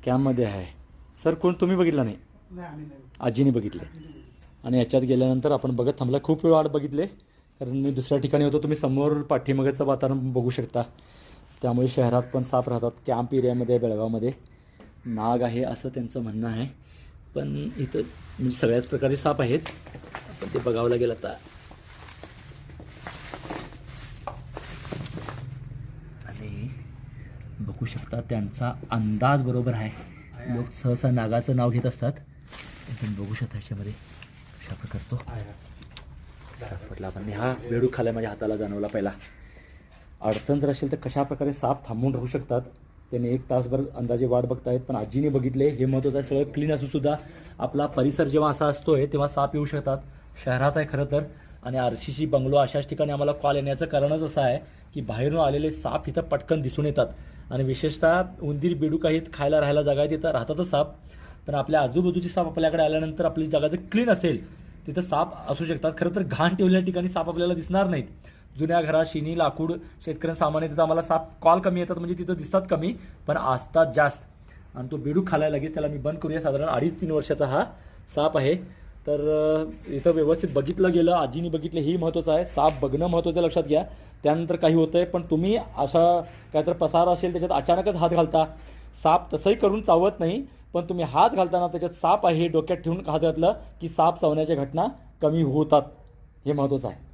कॅम्पमध्ये आहे. सर कोण तुम्ही बघितला नाही? आजीने बघितले. आणि याच्यात गेल्यानंतर आपण बघत थांबला. खूप वेळ वाट बघितले कारण मी दुसऱ्या ठिकाणी होतो. तुम्ही समोर पाठीमागचं वातावरण बघू शकता. त्यामुळे शहरात पण साप राहतात. कॅम्प एरियामध्ये बेळगावमध्ये नाग आहे असं त्यांचं म्हणणं आहे. पण इथं म्हणजे सगळ्याच प्रकारचे साप आहेत. पण ते बघावं लागेल आता. आणि बघू शकता त्यांचा अंदाज बरोबर आहे. लोक सहसा नागाचं नाव घेत असतात. पण बघू शकता ह्याच्यामध्ये कशा प्रकार तो सापडला. पण हा बेडूक खाला माझ्या हाताला जाणवला पहिला. अडचण जर असेल तर कशा प्रकारे साप थांबून राहू शकतात. त्याने 1 तासभर अंदाजे वाट बघतायत. पण आजीने बघितले हे महत्त्वाचं आहे. सगळं क्लीन असून सुद्धा आपला परिसर जेव्हा असा असतोय तेव्हा साप येऊ शकतात. शहरात आहे खरं तर. आणि RCC बंगलो अशाच ठिकाणी आम्हाला कॉल येण्याचं कारणच असं आहे की बाहेरून आलेले साप इथं पटकन दिसून येतात. आणि विशेषतः उंदीर बेडूक आहेत, खायला राहायला जागा आहे, तिथं राहतातच साप. पण आपल्या आजूबाजूची साप आपल्याकडे आल्यानंतर आपली जागा जर क्लीन असेल तिथं साप असू शकतात. खरं तर घाण ठेवलेल्या ठिकाणी साप आपल्याला दिसणार नाहीत. जुन्या घरात शिनी लाकूड शेतकऱ्यांना सामान्य तिथं आम्हाला साप कॉल कमी येतात म्हणजे तिथं दिसतात कमी पण असतात जास्त. आणि तो बेडूक खायला लगेच त्याला मी बंद करूया. साधारण 2.5-3 वर्षाचा हा साप आहे. तर इथं व्यवस्थित बघितलं गेलं, आजीने बघितलं हेही महत्त्वाचं आहे. साप बघणं महत्त्वाचं लक्षात घ्या. त्यानंतर काही होतंय पण तुम्ही असा काहीतरी पसारा असेल त्याच्यात अचानकच हात घालता. साप तसंही करून चावत नाही पण तुम्ही हात घालताना त्याच्यात साप आहे हे डोक्यात ठेवून हात घातलं की साप चावण्याच्या घटना कमी होतात. हे महत्त्वाचं आहे.